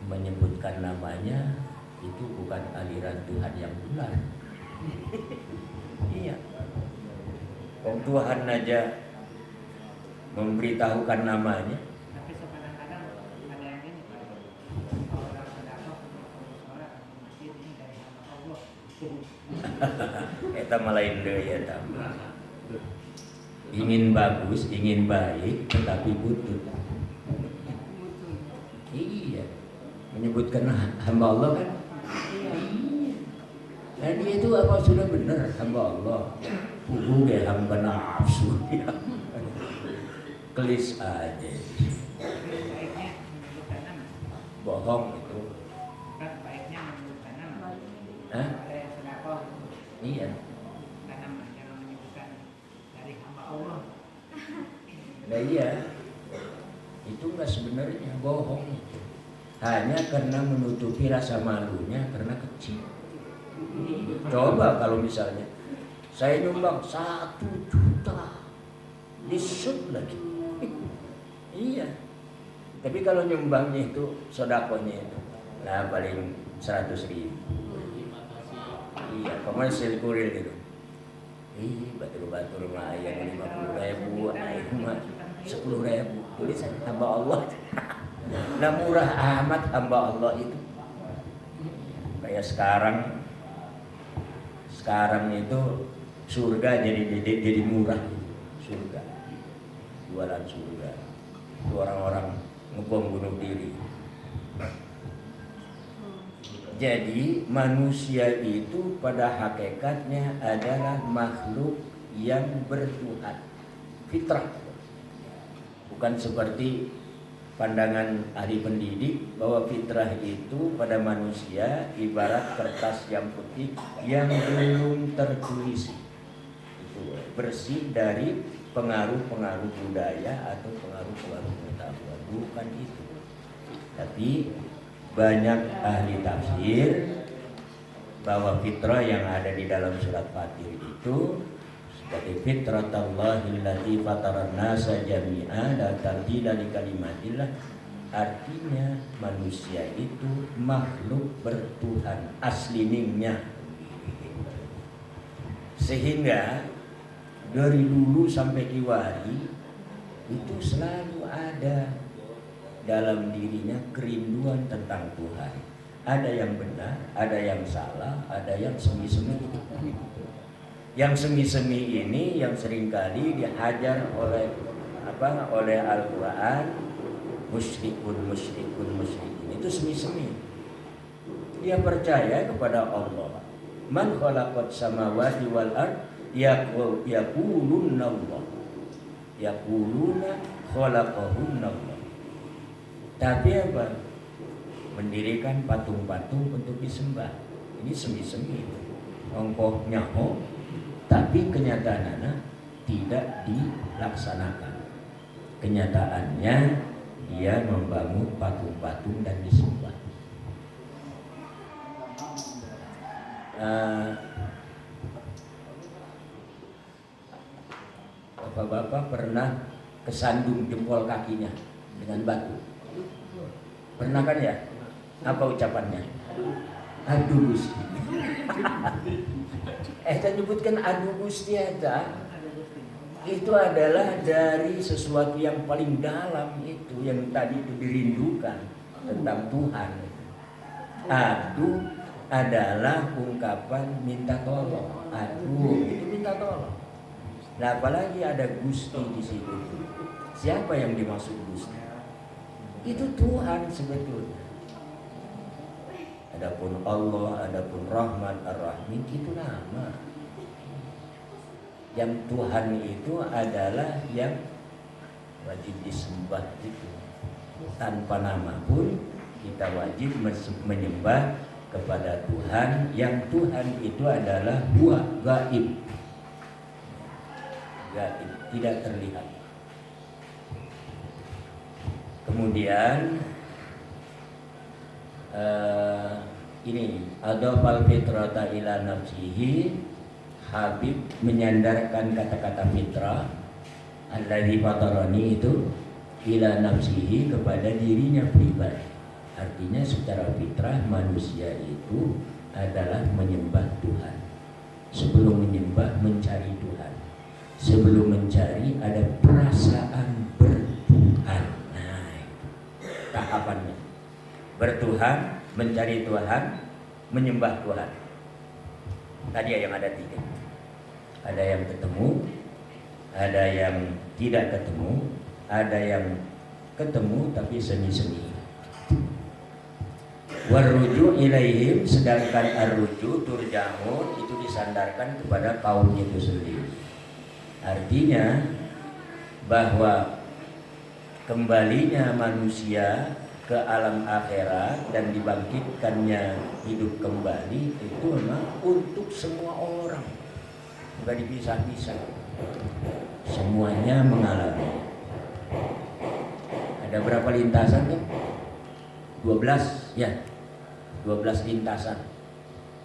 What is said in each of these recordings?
menyebutkan namanya itu bukan aliran Tuhan yang benar. Iya. Tuhan aja memberitahukan namanya. Tapi kadang-kadang ada yang ini Pak, orang sedekah sholat masjid ini dari hamba Allah. Eta malain deui eta. Ingin bagus, ingin baik, tetapi butut. Iya. Menyebutkan hamba Allah kan? Iya. Nah dia itu apa sudah benar hamba Allah? Bukan hamba nafsu. Kelis aja. Bohong itu. Kan baiknya menyebutkan nama. Hah? Ada yang sedekah. Iya. Nama jangan menyebutkan dari hamba Allah. Nah iya. Itu enggak sebenarnya bohong itu. Hanya karena menutupi rasa malunya karena kecil. Coba kalau misalnya saya nyumbang 1 juta disut lagi. Iya. Tapi kalau nyumbangnya itu sodakonya itu nah paling 100.000. Iya, komersil kurir gitu. Batur-batur mah yang 50.000, air mah 10.000. Tulisan hamba Allah. Nah murah amat hamba Allah itu. Kayak sekarang itu surga jadi murah. Surga, jualan surga. Itu orang-orang ngebom bunuh diri. Jadi manusia itu pada hakikatnya adalah makhluk yang bertuhan, fitrah. Bukan seperti pandangan ahli pendidik bahwa fitrah itu pada manusia ibarat kertas yang putih yang belum tertulis. Itu bersih dari pengaruh-pengaruh budaya atau pengaruh-pengaruh pengetahuan. Bukan itu. Tapi banyak ahli tafsir bahwa fitrah yang ada di dalam surat Fatir itu sebagai fitratallahi allati fataran nasa jami'a la tabdila li kalimatillah, artinya manusia itu makhluk bertuhan asliningnya. Sehingga dari dulu sampai kiwari itu selalu ada dalam dirinya kerinduan tentang Tuhan. Ada yang benar, ada yang salah, ada yang semi-semi. Yang semi-semi ini yang seringkali dihajar oleh Al-Quran, musyrikun itu semi-semi. Dia percaya kepada Allah. Man khalaqas samawati wal ard yaquluna Allah. Yaquluna khalaqahunna Allah. Tapi apa? Mendirikan patung-patung untuk disembah. Ini semi-semi. Ongkoh nyaho, tapi kenyataannya tidak dilaksanakan. Kenyataannya dia membangun patung-patung dan disembah. Bapak-bapak pernah kesandung jempol kakinya dengan batu? Pernah kan ya? Apa ucapannya? Aduh Gusti. Saya nyebutkan aduh Gusti aja. Itu adalah dari sesuatu yang paling dalam itu yang tadi itu dirindukan tentang Tuhan. Aduh adalah ungkapan minta tolong. Aduh itu minta tolong. Nah apalagi ada Gusti di situ. Siapa yang dimaksud Gusti? Itu Tuhan sebetulnya. Adapun Allah, adapun Rahman Ar-Rahim itu nama. Yang Tuhan itu adalah yang wajib disembah itu. Tanpa nama pun kita wajib menyembah kepada Tuhan. Yang Tuhan itu adalah huwa gaib. Gaib, tidak terlihat. Kemudian ini adafal fitrata ila nafsihi, Habib menyandarkan kata-kata fitrah alladzi fatarani itu ila nafsihi kepada dirinya pribadi. Artinya secara fitrah manusia itu adalah menyembah Tuhan. Sebelum menyembah, mencari Tuhan. Sebelum mencari, ada perasaan bertuhan. Nah, itu tahapannya. Bertuhan, mencari Tuhan, menyembah Tuhan. Tadi yang ada 3. Ada yang ketemu, ada yang tidak ketemu, ada yang ketemu tapi semi-semi. Waruju ilaihim, sedangkan arruju turja'un itu disandarkan kepada kaum itu sendiri. Artinya bahwa kembalinya manusia ke alam akhirat dan dibangkitkannya hidup kembali itu memang untuk semua orang, bukan dipisah-pisah. Semuanya mengalami. Ada berapa lintasan ya? 12 ya. 12 lintasan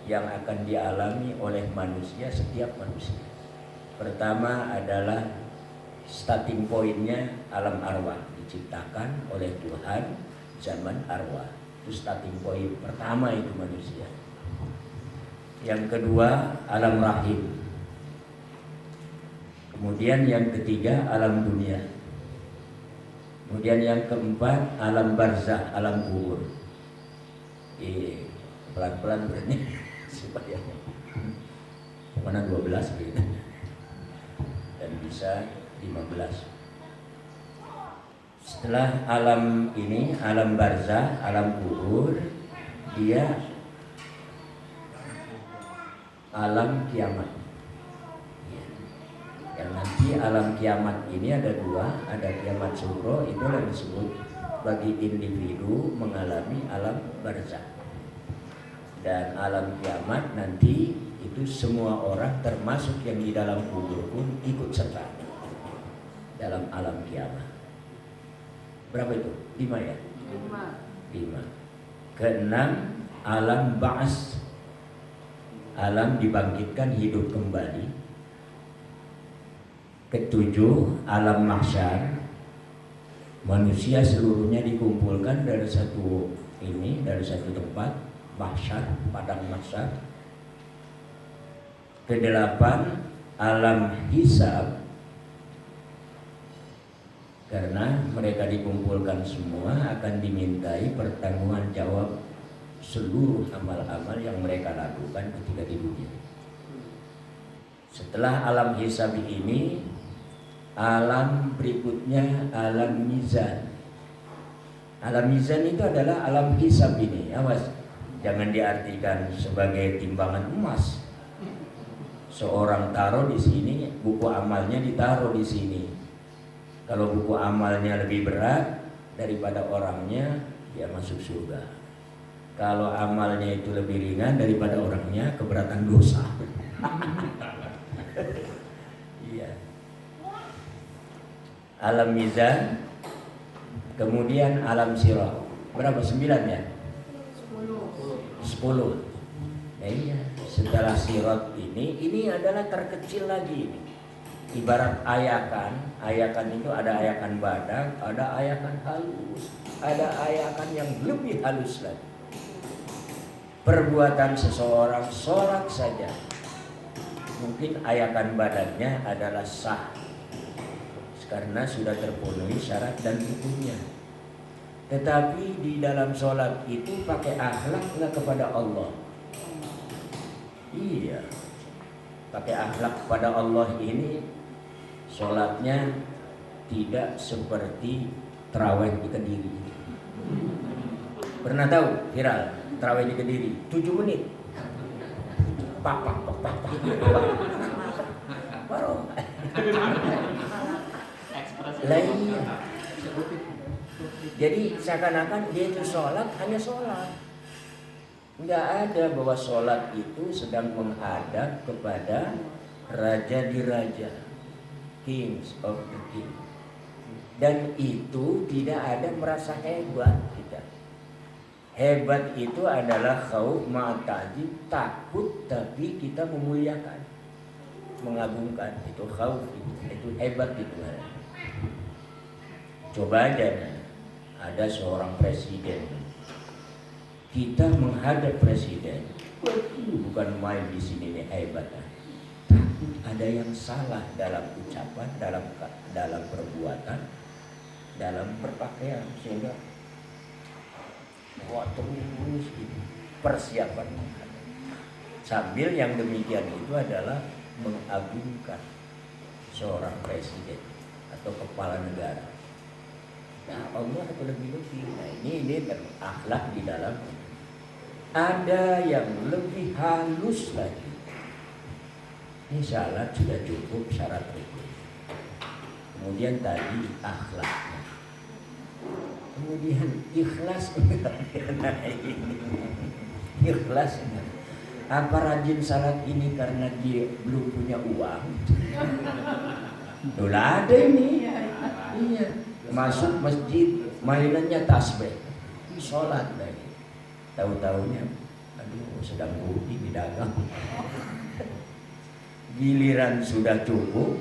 yang akan dialami oleh manusia, setiap manusia. Pertama adalah starting pointnya alam arwah, diciptakan oleh Tuhan zaman arwah. Itu starting point pertama itu manusia. Yang kedua alam rahim. Kemudian yang ketiga alam dunia. Kemudian yang keempat alam barzah, alam kubur. Pelan-pelan berani supaya mana 12 gitu. Dan bisa 15. Setelah alam ini, alam barzah, alam kubur, dia alam kiamat. Yang nanti alam kiamat ini ada 2, ada kiamat sughra, itu yang disebut bagi individu mengalami alam barzah. Dan alam kiamat nanti itu semua orang termasuk yang di dalam kubur pun ikut serta dalam alam kiamat. Berapa itu? 5 ya? 5. Keenam alam ba'as, alam dibangkitkan hidup kembali. Ketujuh alam mahsyar, manusia seluruhnya dikumpulkan dari satu tempat, mahsyar, padang mahsyar. Kedelapan alam hisab, karena mereka dikumpulkan semua akan dimintai pertanggungan jawab seluruh amal-amal yang mereka lakukan ketika di dunia. Setelah alam hisab ini, alam berikutnya alam mizan. Alam mizan itu adalah alam hisab ini. Awas, jangan diartikan sebagai timbangan emas. Seorang taruh di sini, buku amalnya ditaruh di sini. Kalau buku amalnya lebih berat daripada orangnya, dia masuk surga. Kalau amalnya itu lebih ringan daripada orangnya, keberatan dosa. Iya. Alam mizan, kemudian alam sirat. Berapa? 9 ya? 10. Ya, iya. Setelah sirat ini adalah terkecil lagi ini. Ibarat ayakan itu ada ayakan badak, ada ayakan halus, ada ayakan yang lebih halus lagi. Perbuatan seseorang sholat saja, mungkin ayakan badaknya adalah sah, karena sudah terpenuhi syarat dan rukunnya. Tetapi di dalam sholat itu pakai akhlak nggak kepada Allah? Iya, pakai akhlak kepada Allah ini, sholatnya tidak seperti terawih di Kediri. Pernah tahu viral terawih di Kediri 7 menit. Pak. Baru. Lainnya. Jadi seakan-akan dia itu sholat hanya sholat. Nggak ada bahwa sholat itu sedang menghadap kepada raja di raja, kings of the king. Dan itu tidak ada merasa hebat kita. Hebat itu adalah khauf ma'at-ta'jib, takut tapi kita memuliakan, mengagungkan. Itu khauf, itu hebat itu. Coba aja ada seorang presiden kita menghadap presiden, bukan main di sini nih hebat. Takut ada yang salah dalam ucapan, dalam perbuatan, dalam berpakaian, sehingga terus gitu, persiapan menghadap. Sambil yang demikian itu adalah mengagungkan seorang presiden atau kepala negara. Nah, Allah itu lebih-lebih. Nah, ini akhlak di dalam. Ada yang lebih halus lagi. Ini syarat sudah cukup, syarat rukun. Kemudian tadi akhlaknya. Kemudian ikhlas. Nah, ini ikhlas. Apa rajin salat ini karena dia belum punya uang? Dulu ada ini. Iya. Masuk masjid, mainannya tasbih, sholat lagi. Tahu-tahunya, aduh sedang rugi di dagang. Giliran sudah cukup,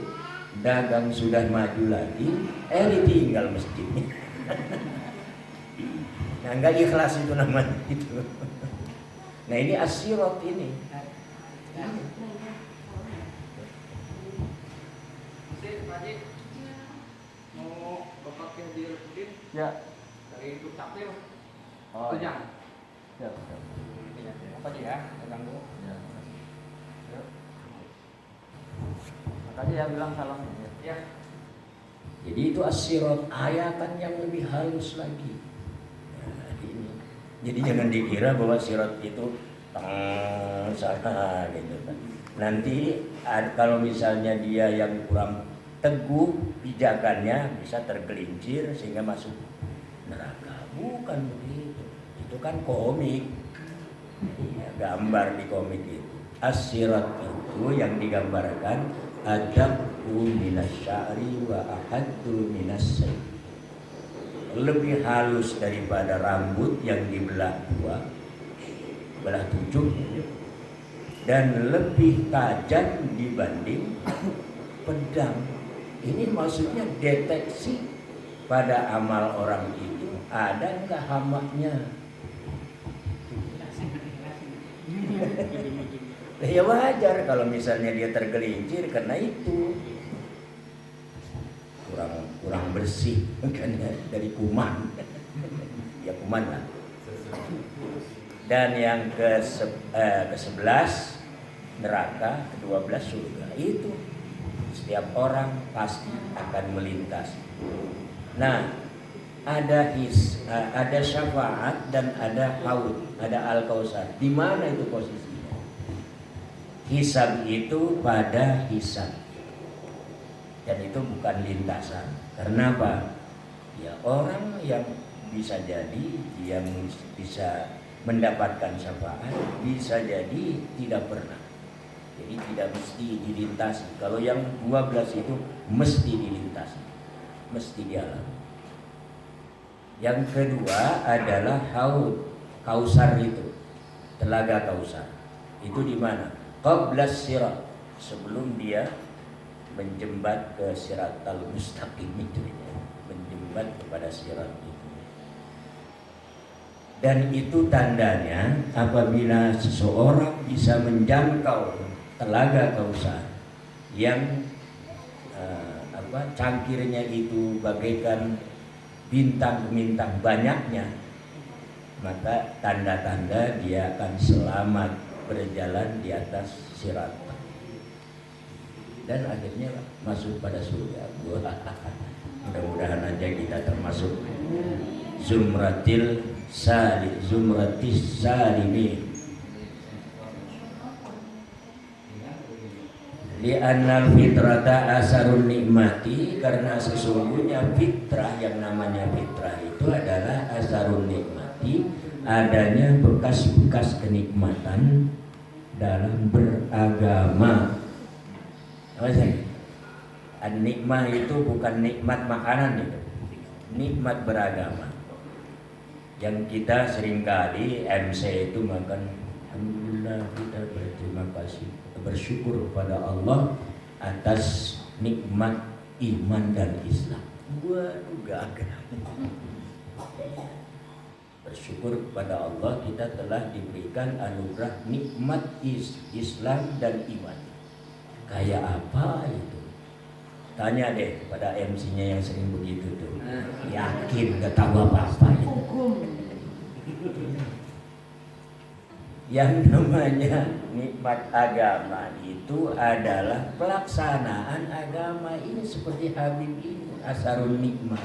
dagang sudah maju lagi, ditinggal masjidnya. Nah, enggak ikhlas itu namanya itu. Nah, ini as-sirat ini. Mau bapak yang direbutin? Ya. Dari itu takdir. Oh, Tujang. ya. Apa aja ya? Pegang dulu. Ya. Makanya ya bilang salam. Ya. Jadi itu as-sirat, ayatan yang lebih halus lagi. Nah, ini. Jadi jangan dikira bahwa sirat itu salah gitu kan. Nanti kalau misalnya dia yang kurang teguh pijakannya bisa tergelincir sehingga masuk neraka. Bukan begitu. Itu kan komik. Ya, gambar di komik itu. As-sirat itu yang digambarkan adabku minas sya'ri wa ahaddu minas sayf. Lebih halus daripada rambut yang dibelah dua, belah 7, dan lebih tajam dibanding pedang. Ini maksudnya deteksi pada amal orang itu ada enggak hamaknya. Ya wajar kalau misalnya dia tergelincir karena itu kurang bersih kan dari kuman. Ya kuman lah. Dan yang ke-11 neraka, ke-12 surga. Itu setiap orang pasti akan melintas. Nah, ada syafaat dan ada haud, ada al-kausar. Di mana itu posisinya? Hisab itu pada hisab. Dan itu bukan lintasan. Karena apa? Ya orang yang bisa jadi dia bisa mendapatkan syafaat, bisa jadi tidak pernah. Jadi tidak mesti dilintasi. Kalau yang 12 itu mesti dilintasi, mesti dialami. Yang kedua adalah haud, kausar itu, telaga kausar. Itu di mana? Qablas sirat, sebelum dia menjembat ke siratal mustaqim itu, menjembat kepada sirat itu. Dan itu tandanya apabila seseorang bisa menjangkau telaga kausar yang cangkirnya itu bagaikan bintang-bintang banyaknya, maka tanda-tanda dia akan selamat berjalan di atas sirat dan akhirnya masuk pada surga. Mudah-mudahan aja kita termasuk zumratis salimin. Li'annal fitrata asarun nikmati, karena sesungguhnya fitrah, yang namanya fitrah itu adalah asarun nikmati, adanya bekas-bekas kenikmatan dalam beragama. Apa sih? Nikmat itu bukan nikmat makanan itu, nikmat beragama. Yang kita seringkali MC itu makan, alhamdulillah kita berterima kasih, bersyukur kepada Allah atas nikmat iman dan Islam. Waduh, gagah. Bersyukur kepada Allah kita telah diberikan anugerah nikmat Islam dan iman. Kayak apa itu? Tanya deh kepada MC-nya yang sering begitu tuh. Yakin gak tahu apa-apa itu. Yang namanya nikmat agama itu adalah pelaksanaan agama ini seperti Habib ini, asarun nikmat.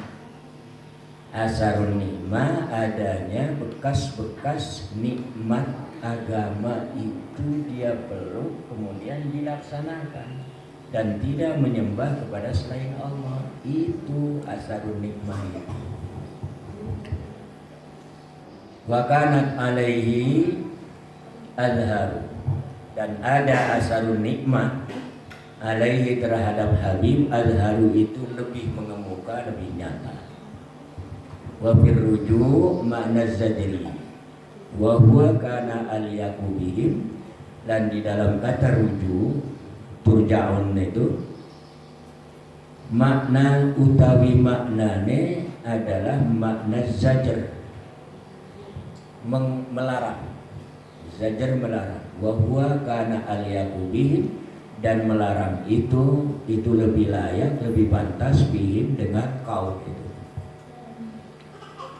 Asarun nikmat adanya bekas-bekas nikmat agama itu dia peluk kemudian dilaksanakan dan tidak menyembah kepada selain Allah. Itu asarun nikmat itu. Wa kanat alaihi azhar, dan ada asarun nikmat alaihi terhadap Habib azharu itu lebih mengemuka, lebih nyata. Wa firruju makna zajri wa huwa kana al-yaqubihim, dan di dalam kata ruju turja'un itu makna utawi maknane adalah makna zajr, melarang. Zajr melarang. Wa huwa kana al-yaqubihim, dan melarang itu lebih layak, lebih pantas bihim dengan kaum itu.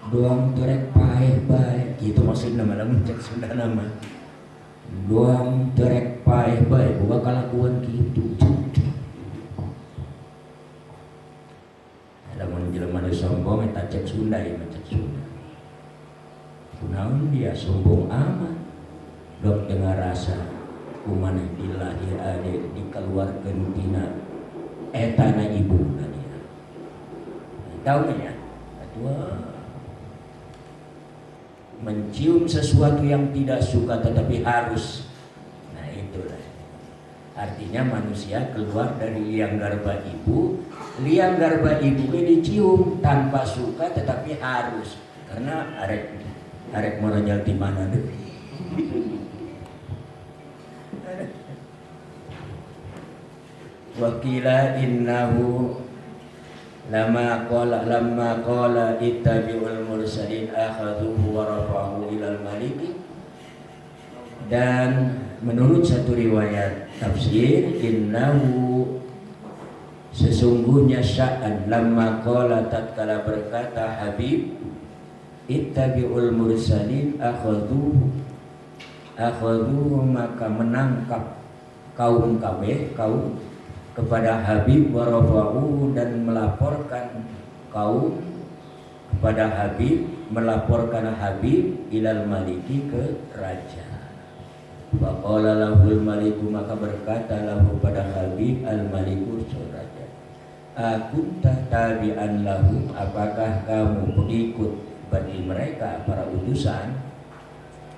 Doang terek baik-baik gitu maksudnya nama cek Sunda nama. Doang terek baik-baik bukan kelakuan gitu. Lamun jelema nu sombong eta cek Sunda ya cek Sunda. Kunaon dia sombong amat. Dok dengan rasa kumaneh dilahir ade dikeluarkeun tina eta na ibuna dia. Tahu nya? Aduh. Mencium sesuatu yang tidak suka tetapi harus. Nah itulah. Artinya manusia keluar dari liang garba ibu. Liang garba ibu ini dicium tanpa suka tetapi harus. Karena arek moronyal di mana deh. Wakila innahu lamma qala ittabi'ul mursalin akhadhuhu wa rafa'ahu ilal maliki. Dan menurut satu riwayat tafsir, innahu sesungguhnya sya'an lamma qala tatkala berkata Habib ittabi'ul mursalin akhadhuhu maka menangkap kaum kepada Habib wa rafa'u, dan melaporkan kaum kepada Habib, melaporkan Habib ilal maliki ke raja. Wa qala lahul maliku, maka berkata lahu pada Habib al maliku raja, akunta tabi'an lahum, apakah kamu pengikut bagi mereka para utusan?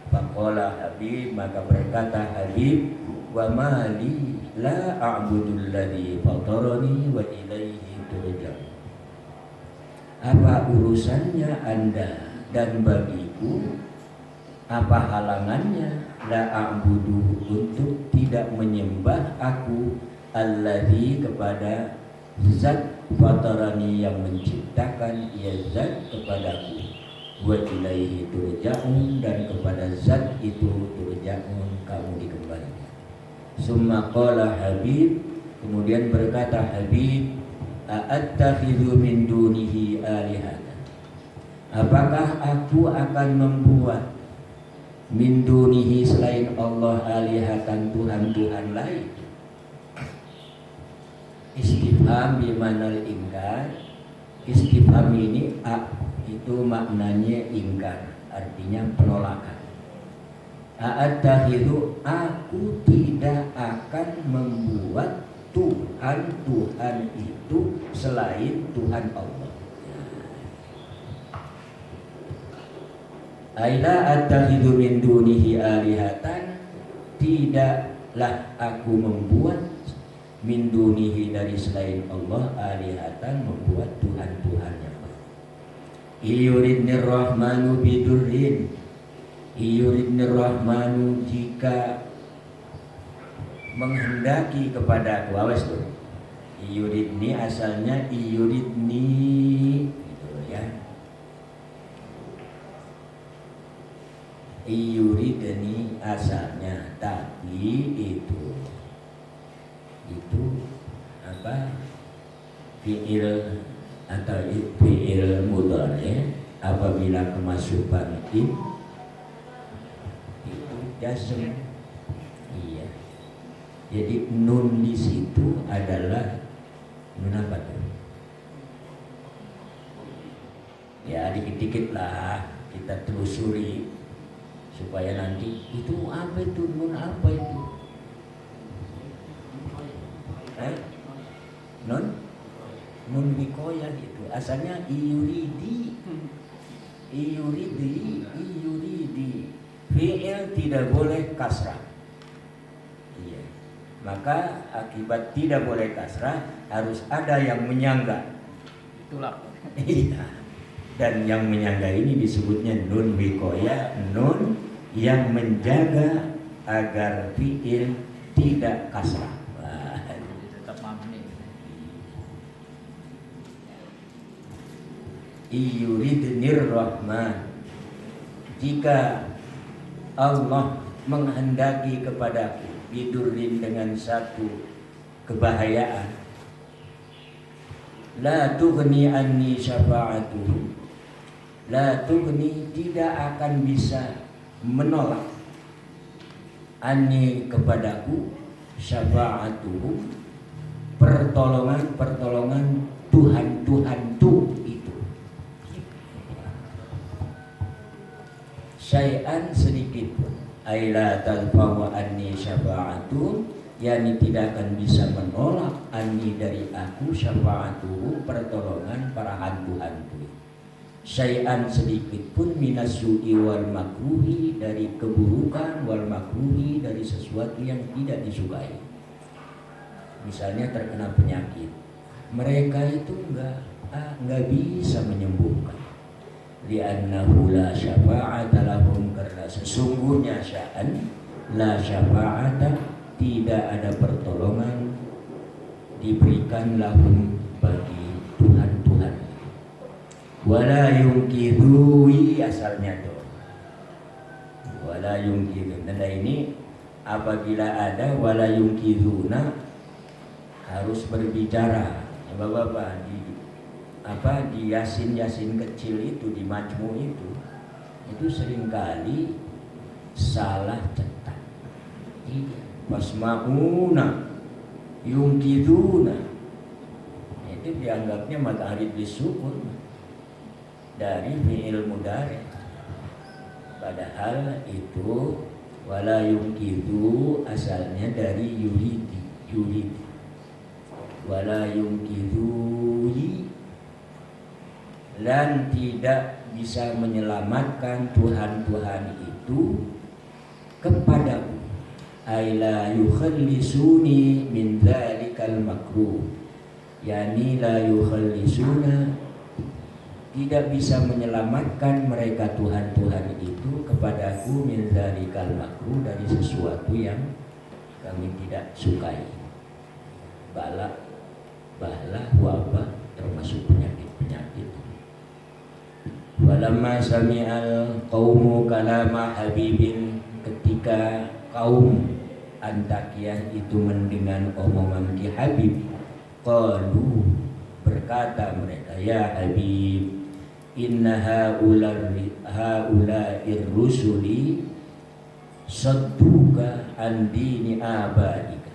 Faqala Habib, maka berkata Habib, wa mali la a'budul ladzi fatarani wa ilaihi turja'un. Apa urusannya Anda dan bagiku, apa halangannya la a'budu untuk tidak menyembah aku alladzi kepada zat fatarani yang menciptakan ia zat kepadaku, wa ilaihi turja'un, dan kepada zat itu turja'un kamu dikembalikan. Summa qala Habib, kemudian berkata Habib, a'attakhidhu min dunihi alihatan, apakah aku akan membuat min dunihi selain Allah alihatan Tuhan-Tuhan lain? Istifham bimanal ingkar. Istifham ini itu maknanya ingkar, artinya penolakan. A'attakhidhu, aku tidak akan membuat Tuhan itu selain Tuhan Allah. Aila attakhidhu min dunihi alihatan, tidaklah aku membuat min dunihi dari selain Allah alihatan, membuat Tuhan-Tuhan yang lain. Iyuridnir rahmanu bidurrin, iyuridnir rahmanu jika menghendaki kepadaku, awas tuh. Iyuridni asalnya iyuridni gitu ya. Yuridni asalnya, tapi itu apa? Fi'il atau fi'il mudhari apabila kemasukan itu jazm. Iya. Jadi nun di situ adalah nun apa tuh? Ya dikit-dikit lah kita telusuri supaya nanti itu apa itu nun apa itu? Nun wikoya itu asalnya iyuridi. Fi'il tidak boleh kasrah. Iya. Maka akibat tidak boleh kasrah harus ada yang menyangga. Itulah. Iya. Dan yang menyangga ini disebutnya nun wikoya, nun yang menjaga agar fi'il tidak kasrah. Tetap mabni. Yuridnir rahman, jika Allah menghendaki kepadaku bidurrin dengan satu kebahayaan, la tughni anni syafa'atuhu, la tughni tidak akan bisa menolak anni kepadaku syafa'atuhu, pertolongan Tuhan-Tuhanku itu, syai'an sedikit pun, aila talfahu anni syafa'atuhu, yakni tidak akan bisa menolak anni dari aku syafa'atuhu, pertolongan para hantu-hantu, syai'an sedikit pun minas su'i wal makruhi, dari keburukan, wal makruhi dari sesuatu yang tidak disukai. Misalnya terkena penyakit, mereka itu enggak bisa menyembuhkan. Li'annahu la syafa'ata lahum, karena sesungguhnya sya'an la syafa'ata, tidak ada pertolongan diberikan lahum bagi Tuhan-Tuhan. Wala yungkidhui asalnya tuh. Wala yungkidhu. Dan ini apabila ada wala yungkidhuna harus berbicara. Bapak-bapak di Yasin kecil itu, di Majmu itu seringkali salah cetak. Wasma'una yungkiduna, itu dianggapnya matahari disukun dari fi'il mudhari, padahal itu wala yungkidu asalnya dari yuridi wala yungkidui, dan tidak bisa menyelamatkan Tuhan-Tuhan itu kepadaku, aila yukhallisuni min dzalikal makruh, yani la yukhallisuna, tidak bisa menyelamatkan mereka Tuhan-Tuhan itu kepadaku min dzalikal makruh, dari sesuatu yang kami tidak sukai. Bala, wabah, termasuk penyakit-penyakit. Walamma sami'al qaumu kalama habibin, ketika kaum Antakiyah itu mendengar omongan Ki Habib, qalu, berkata mereka, ya Habib, inna haula'ir rusuli sadduka an dini abaika.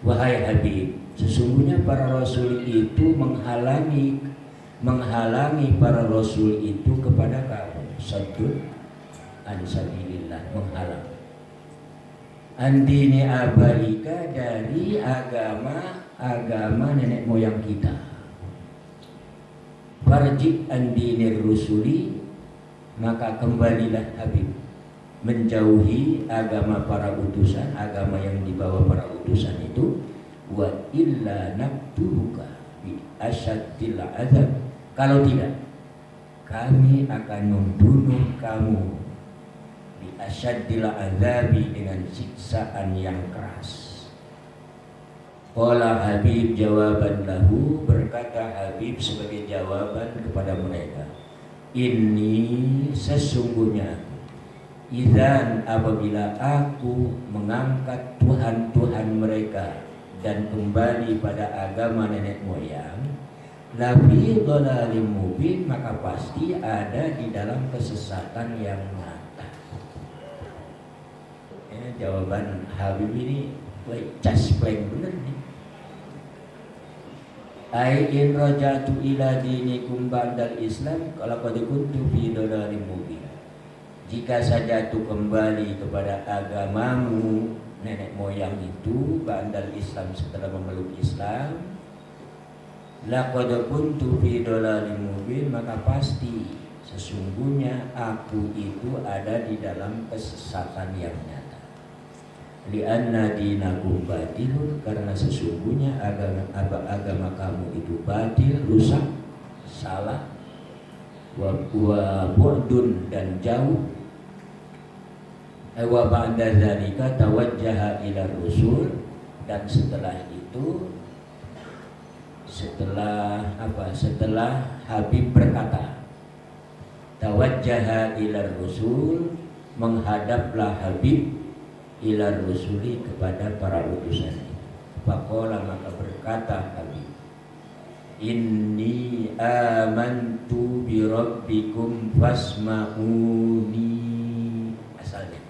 Wahai Habib, sesungguhnya para rasul itu menghalangi para rasul itu kepada kamu. Saddun an sabilillah, menghalang. Andini abaika, dari agama nenek moyang kita. Farji andinir rusuli, maka kembalilah Habib, menjauhi agama para utusan, agama yang dibawa para utusan itu. Wa illa nabtuka bi asyaddil azab, kalau tidak kami akan membunuh kamu bi asyaddil azabi, dengan siksaan yang keras. Qala Habib jawaban lahu, berkata Habib sebagai jawaban kepada mereka, ini sesungguhnya Idzan apabila aku mengangkat Tuhan-Tuhan mereka dan kembali pada agama nenek moyang, lafi dhalalim mubin, maka pasti ada di dalam kesesatan yang nyata. Jawaban Habib ini caspleng bener nih. Ai in raja'tu ila dinikum ba'dal Islam kalau qad kuntu fi dhalalim mubin. Jika saja tu kembali kepada agamamu nenek moyang itu ba'dal Islam, setelah memeluk Islam, laqad kuntu fi dhalalim mubin, maka pasti sesungguhnya aku itu ada di dalam kesesatan yang nyata. Lianna dinakum batilun, karena sesungguhnya agama kamu itu batil, rusak, salah, wa bu'dun dan jauh, wa ba'da dzalika tawajjaha ila rusul, dan setelah itu setelah Habib berkata tawajjaha ila rusul, menghadaplah Habib ila rusuli, kepada para utusan. Faqala, maka berkata Habib, inni amantu bi rabbikum fasma'uni. Asalnya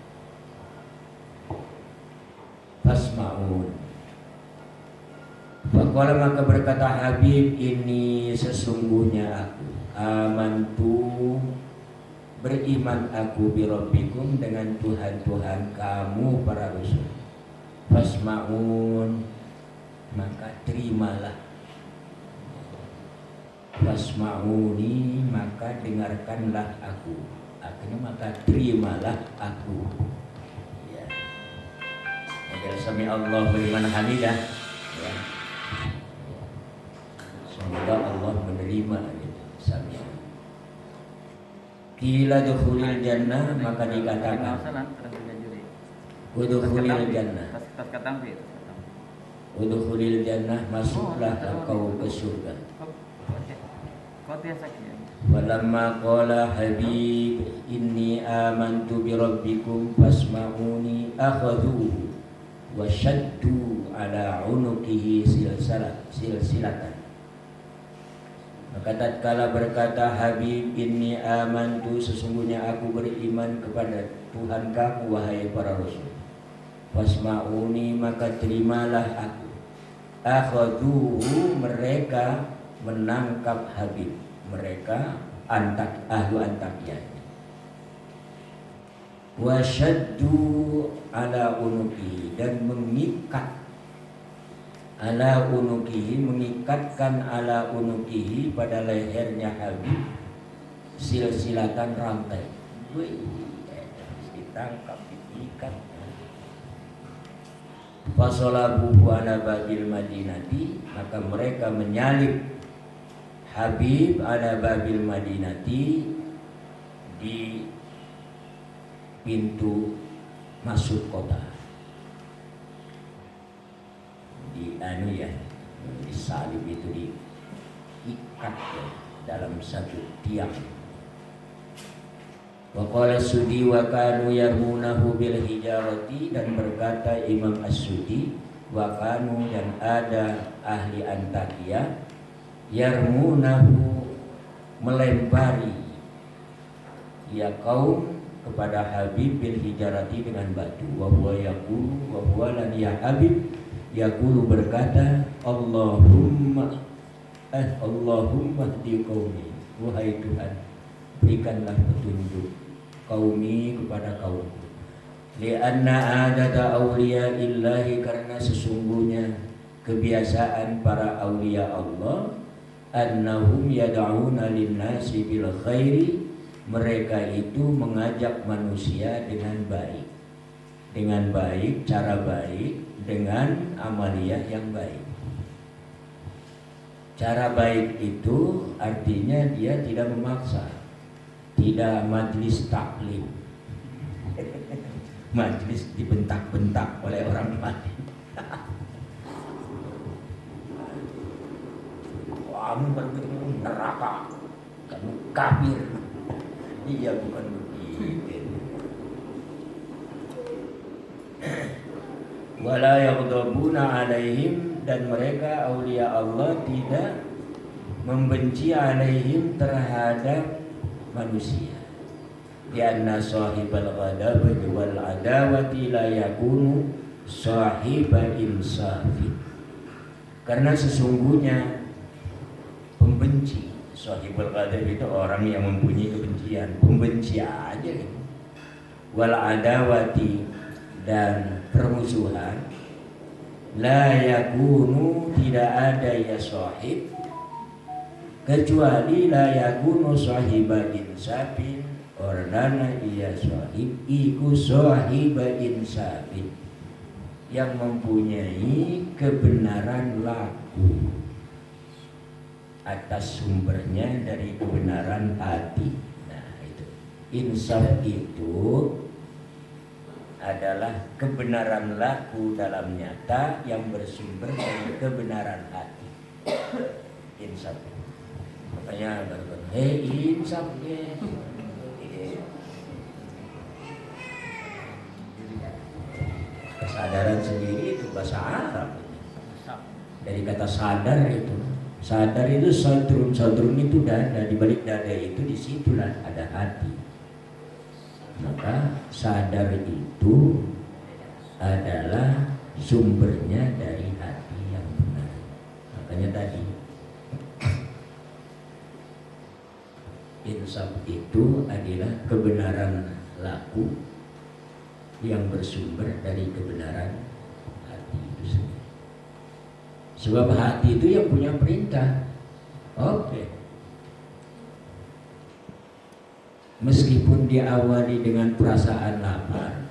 fasma'un. Faqala, maka berkata Habib, ini sesungguhnya aku amantu, beriman aku bi rabbikum, dengan Tuhan-Tuhan kamu para rasul. Fasma'un, maka terimalah. Fasma'uni, maka dengarkanlah aku. Akhirnya maka terimalah aku. Ya. Agar sami Allah beriman hamidah. Ya. Semoga Allah menerima gitu. Sami. Qila dukhulil jannah, maka dikatakan udkhulil jannah, udkhulil jannah, masuklah engkau ke surga. Walamma qala Habib inni amantu bi rabbikum fasma'uni, akhadhu wa shaddu ala unuqihi silsilatan. Maka tatkala berkata Habib, inni amantu, sesungguhnya aku beriman kepada Tuhan kamu wahai para rasul. Fasma'uni, maka terimalah aku. Akhadhu, mereka menangkap Habib, mereka ahlu Antakya. Wasyaddu ala unuki, dan mengikat ala unukihi, mengikatkan ala unukihi, pada lehernya Habib, silsilatan rantai. Ditangkap, diikat. Fasolabuhu ala babil madinati, maka mereka menyalib Habib ala babil madinati, di pintu masuk kota. Disalib itu diikat ya, dalam satu tiang. Wa qala Sudi wa kanu yarmunahu bil hijarati, dan berkata Imam As-Sudi, wa kanu, dan ada ahli Antakya, yarmunahu, melempari ya kaum kepada Habib bil hijarati, dengan batu. Wa huwa yaqulu, wa huwa lan ya Habib yaqulu, berkata Allahumma di qaumi, wahai Tuhan, berikanlah petunjuk qaumi, kepada kaumku. Lianna adata awliya illahi, karena sesungguhnya kebiasaan para awliya Allah, annahum yad'una linnasi bil khairi, mereka itu mengajak manusia dengan baik, cara baik, dengan amaliyah yang baik. Cara baik itu artinya dia tidak memaksa, tidak majlis taklim, majlis dibentak-bentak oleh orang mati. Kamu betul-betul neraka, kamu kafir. Iya, bukan begitu. Wala yaghdabuna alaihim, dan mereka aulia Allah tidak membenci alaihim terhadap manusia. Lianna sahibal ghadabi wal adawati la yakunu sahiba insafi. Karena sesungguhnya pembenci, sahibul ghadab itu orang yang mempunyai kebencian, pembenci aja gitu. Wal adawati, dan permusuhan, la yakunu, tidak ada ya sahib, kecuali la yakunu sahiba insafin, ordana iya sahib iku sahiba insafin, yang mempunyai kebenaran laku atas sumbernya dari kebenaran hati. Nah itu insaf itu adalah kebenaran laku dalam nyata yang bersumber dari kebenaran hati. Insaf. Makanya baru insaf ya. Kesadaran sendiri itu bahasa Arab. Dari kata sadar itu. Sadar itu sadrun itu dada, di balik dada itu disitulah ada hati. Maka sadar itu adalah sumbernya dari hati yang benar. Makanya tadi insaf itu adalah kebenaran laku yang bersumber dari kebenaran hati itu sendiri. Sebab hati itu yang punya perintah. Oke. Meskipun diawali dengan perasaan lapar,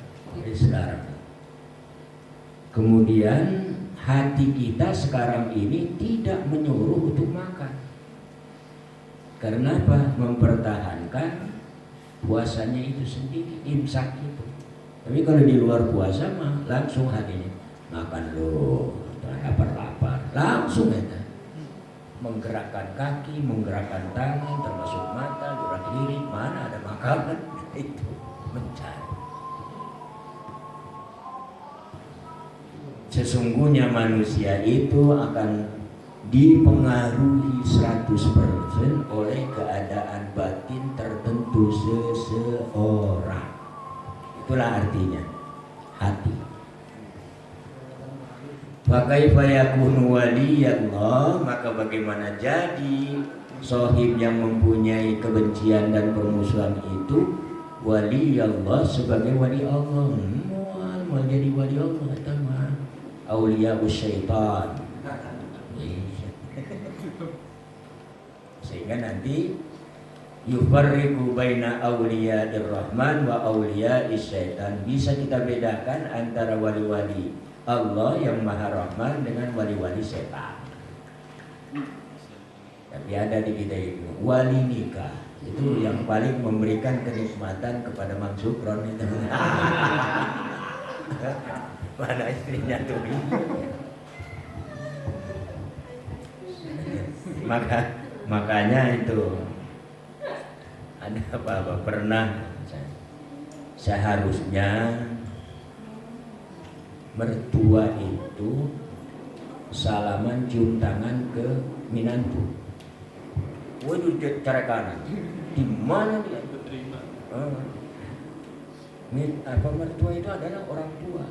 kemudian hati kita sekarang ini tidak menyuruh untuk makan. Karena apa? Mempertahankan puasanya itu sendiri, imsak itu. Tapi kalau di luar puasa mah langsung hatinya makan loh, lapar-lapar, langsung ya. Menggerakkan kaki, menggerakkan tangan, termasuk mata, gerak-gerik, mana ada makanan itu mencari. Sesungguhnya manusia itu akan dipengaruhi 100% oleh keadaan batin tertentu seseorang. Itulah artinya hati. Fakaifa yakunu waliyallah, maka bagaimana jadi sahib yang mempunyai kebencian dan permusuhan itu waliyallah sebagai wali Allah. Mau jadi wali Allah kata mah auliya syaitan. Sehingga nanti yufarriqu baina auliyair rahman wa auliyais syaitan. Bisa kita bedakan antara wali-wali Allah yang Maha Rahman dengan wali-wali setan. Tapi ada di kita itu wali nikah, itu yang paling memberikan kenikmatan kepada Mang Sukron itu. Mana istrinya tuh? Makanya itu ada apa pernah seharusnya mertua itu salaman cium tangan ke minantu. Waduh, cara kanan. Di mana dia? Mertua itu adalah orang tua.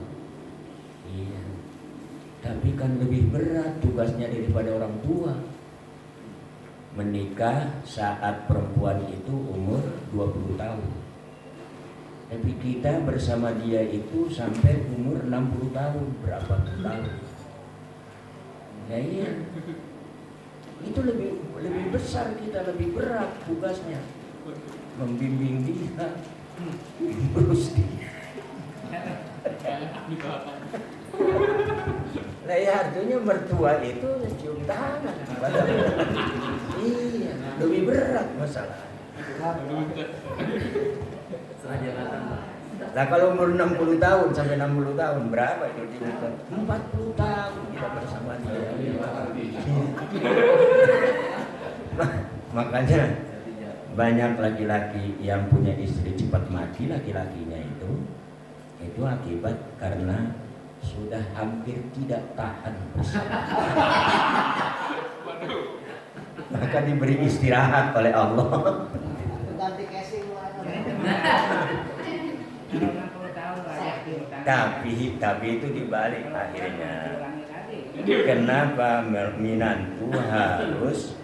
Iya. Tapi kan lebih berat tugasnya daripada orang tua. Menikah saat perempuan itu umur 20 tahun. Tapi kita bersama dia itu sampai umur 60 tahun, berapa tahun. Ya iya. Itu lebih besar kita, lebih berat tugasnya. Membimbing dia, terus dia. Nah ya artinya mertua itu cium tangan. Iya, lebih berat masalah. Nah kalau umur 60 tahun sampai 60 tahun berapa itu diukur? 40 tahun kita bersama dia. Makanya banyak laki-laki yang punya istri cepat mati, laki-lakinya itu akibat karena sudah hampir tidak tahan. Maka diberi istirahat oleh Allah. Ganti casing Kalau 60 tahun layak diutang. Tapi itu dibalik akhirnya. Kenapa minantu harus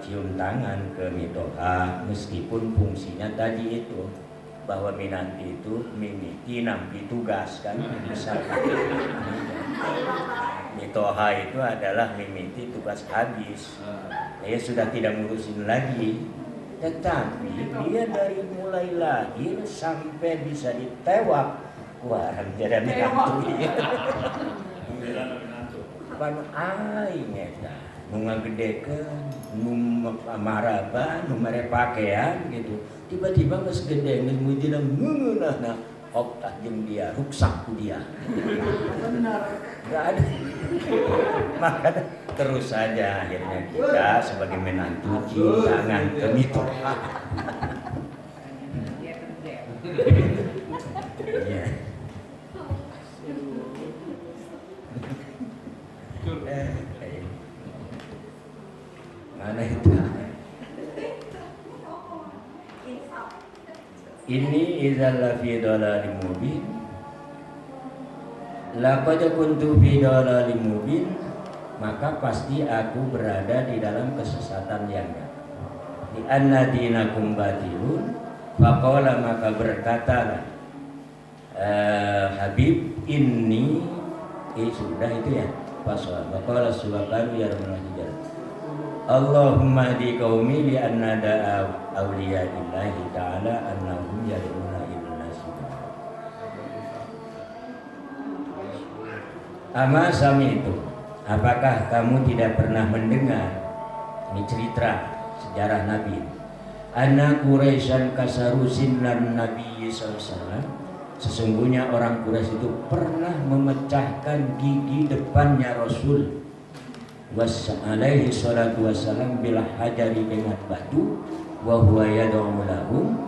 cium tangan ke mitoha meskipun fungsinya tadi itu bahwa minanti itu mimiti nampi tugas kan bisa. Mitoha itu adalah mimiti tugas habis. Dia sudah tidak ngurusin lagi. Tetapi dia dari mulai lahir sampai bisa ditewak. Wah, jadi menantu dia. Pan aing eta nu ngagedekeun nu maraba nu mere pakaian gitu. Tiba-tiba geus gede geus mujina ngeunahna oktah jeung dia ruksak ku dia. Benar. Enggak ada. Maka terus saja akhirnya kita sebagai menantu cium tangan ke mitoha. Dia kerja. Iya. Mana itu? Ini idzal fi dhalalim mubin. Laqad kuntu fi dhalalim mubin, maka pasti aku berada di dalam kesesatan yang nyata. Di anna dinakum batilun, faqala maka berkatalah Habib ini sudah itu ya pasal. Maka Subhanahu ya Rabbul Allahumma di qaumi li anna da'a awliya illahi ta'ala annahum yad'una ila subhanahu. Ama sami itu, apakah kamu tidak pernah mendengar ini cerita sejarah Nabi? Anna Quraisyan kasarusin dan Nabi SAW. Sesungguhnya orang Quraisy itu pernah memecahkan gigi depannya Rasul alaihi salatu wassalam bila hajari dengan batu wa huwa yad'u lahum,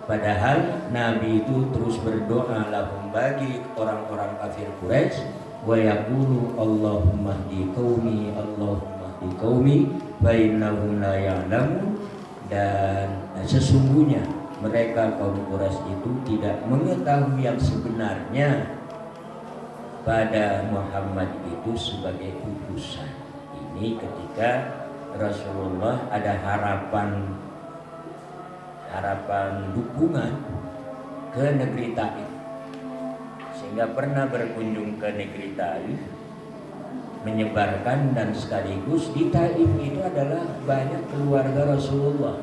padahal Nabi itu terus berdoa lahum bagi orang-orang kafir Quraisy wa yaqulu Allahumma hdi qaumi Allahumma hdi qaumi fa innahum la ya'lamun, dan sesungguhnya mereka kaum Quraisy itu tidak mengetahui yang sebenarnya pada Muhammad itu sebagai utusan. Ini ketika Rasulullah ada harapan dukungan ke negeri Taif, sehingga pernah berkunjung ke negeri Taif menyebarkan, dan sekaligus di Taif itu adalah banyak keluarga Rasulullah,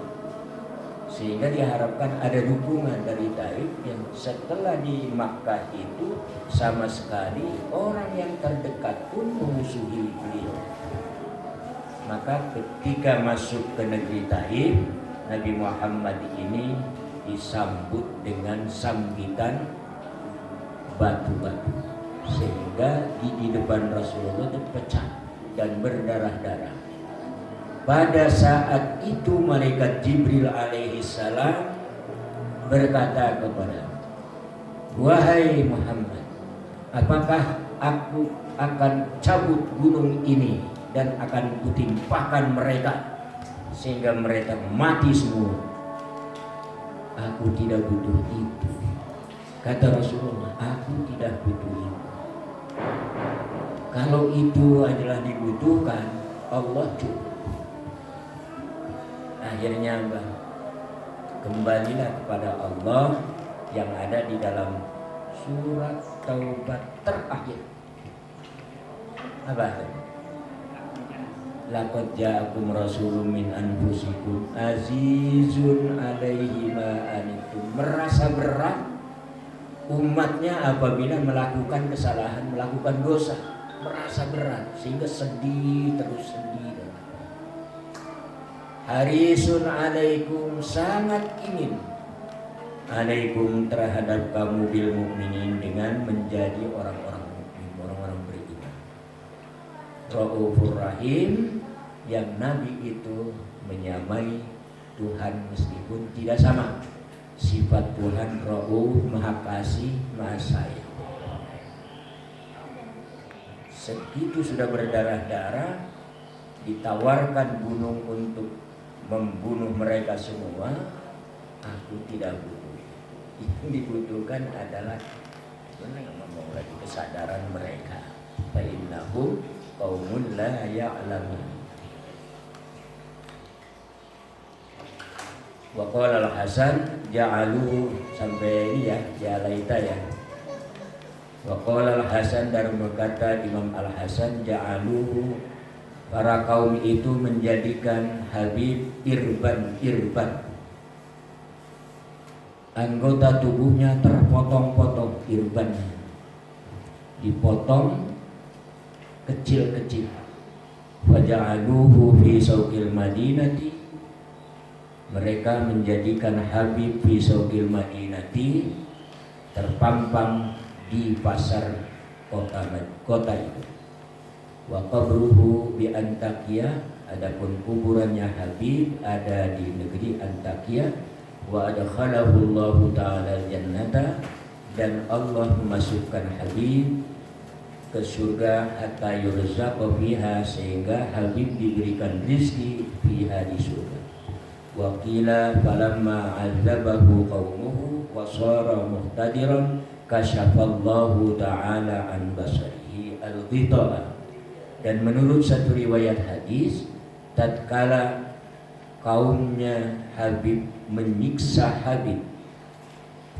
sehingga diharapkan ada dukungan dari Taif yang setelah di Makkah itu sama sekali orang yang terdekat pun memusuhi beliau. Maka ketika masuk ke negeri Taif, Nabi Muhammad ini disambut dengan sambitan batu-batu, sehingga di depan Rasulullah itu pecah dan berdarah-darah. Pada saat itu malaikat Jibril alaihi salam berkata kepada, wahai Muhammad, apakah aku akan cabut gunung ini dan akan kutimpakan mereka sehingga mereka mati semua? Aku tidak butuh itu, kata Rasulullah. Aku tidak butuh itu. Kalau itu adalah dibutuhkan, Allah cukup. Akhirnya kembalilah kepada Allah yang ada di dalam surat Taubat terakhir. Apa? Laqad ja'akum rasulun min anfusikum azizun 'alaihi ma anittum. Merasa berat umatnya apabila melakukan kesalahan, melakukan dosa, merasa berat sehingga sedih, terus sedih. Harisun 'alaikum, sangat ingin alaikum terhadap kamu bil mukminin, dengan menjadi orang-orang mukmin, orang-orang beriman. Raufur Rahim, yang Nabi itu menyamai Tuhan meskipun tidak sama. Sifat Tuhan Rauf, maha kasih, maha sayang. segitu sudah berdarah-darah, ditawarkan gunung untuk membunuh mereka semua, aku tidak butuh. Yang dibutuhkan adalah ngomong lagi kesadaran mereka. Fa innahum qaumun la ya'lamun. Wa qala al-Hasan ja'alu, sampai ini ya, ya laita ya. Wa qala al-Hasan, dan berkata Imam Al-Hasan, ja'alu, para kaum itu menjadikan Habib irban, anggota tubuhnya terpotong-potong, irbannya dipotong kecil-kecil. Faja'aluhu fi sauqil madinati, mereka menjadikan Habib fi sauqil madinati, terpampang di pasar kota itu. Wa qabruhu bi Antakya, adapun kuburannya Habib ada di negeri Antakya. Wa adkhalahu Allahu ta'ala jannata, dan Allah memasukkan Habib ke surga, hatta yurzaqa fiha, sehingga Habib diberikan rizki fiha, di surga. Wa qila falamma azabahu qaumuhu wa sara muhtadiran kasyafallahu ta'ala an basarihi al-ghita'a. Dan menurut satu riwayat hadis, tatkala kaumnya Habib menyiksa Habib,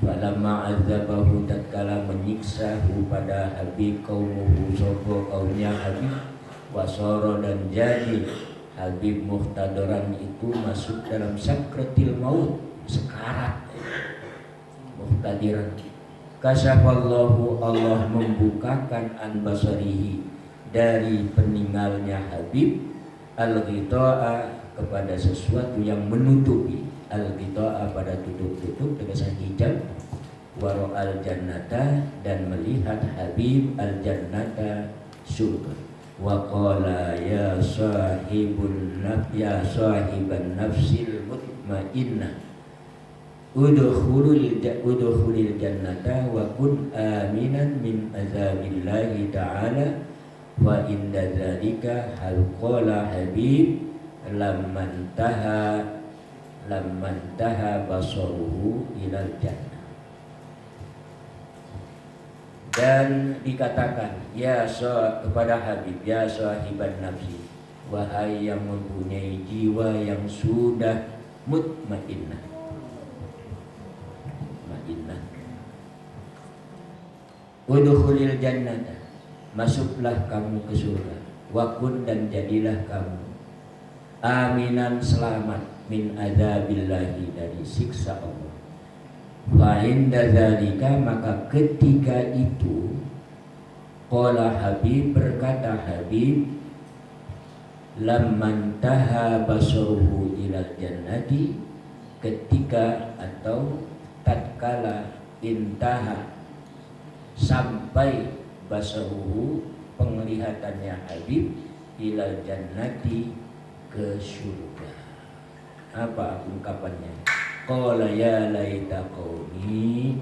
falamma azabahu, tatkala menyiksahu pada Habib, qaumuhu, sopo kaumnya Habib, wasoro, dan jadi Habib muhtadaran itu masuk dalam sakratil maut, sekarat, muhtadiran. Kasyafallahu, Allah membukakan an basarihi, dari peninggalnya Habib, al-ghita'a, kepada sesuatu yang menutupi, al-ghita'a pada tutup-tutup, tegasan hijab, waro al-jannata, dan melihat Habib al-jannata, surga. Wa qala ya sahiban nafsil mutmainnah udkhulil jannata wa kun aminan min azabillahi ta'ala. Wa inda dzalika hal qala Habib lamman taha basaruhu ilal jannah. Dan dikatakan kepada Habib, ya sahiban nafsi, wahai yang mempunyai jiwa yang sudah mutmainnah, udkhulil jannata, masuklah kamu ke surga, wakun, dan jadilah kamu aminan, selamat, min adzabillahi, dari siksa Allah. Fa inda dzalika, maka ketika itu, qala Habib, berkata Habib, lamman taha basaruhu ilal jannati, ketika atau tatkala intaha, sampai basaruhu, penglihatannya Habib, ilal jannati, ke surga. Apa ungkapannya? Qala ya laita qaumi